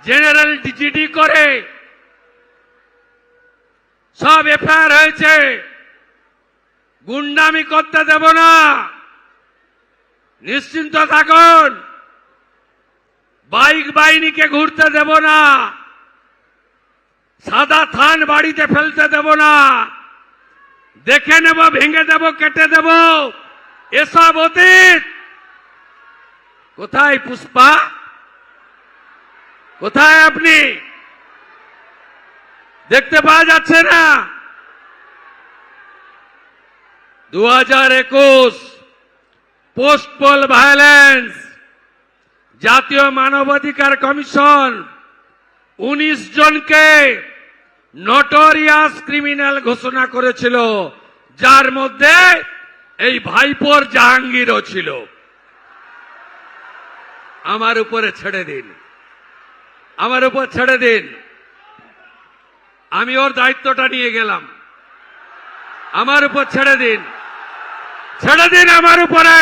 General GD করে সব FIR হয়েছে। গুন্ডামি করতে দেব না, নিশ্চিন্ত থাকুন। বাইক বাহিনীকে ঘুরতে দেব না, সাদা থান বাড়িতে ফেলতে দেব না, দেখে নেব, ভেঙে দেব, কেটে দেব, এসব অতীত। কোথায় পুষ্পা? কোথায় আপনি? দেখতে পাওয়া যাচ্ছে না? 2021 পোস্ট পোল ভায়োলেন্স, জাতীয় মানবাধিকার কমিশন 19 জনকে নটোরিয়াস ক্রিমিনাল ঘোষণা করেছিল, যার মধ্যে এই ভাইপোর জাহাঙ্গীরও ছিল। আমার উপরে ছেড়ে দিন, আমার উপর ছেড়ে দিন, আমি ওর দায়িত্বটা নিয়ে গেলাম। আমার উপর ছেড়ে দিন, ছেড়ে দিন আমার উপরে।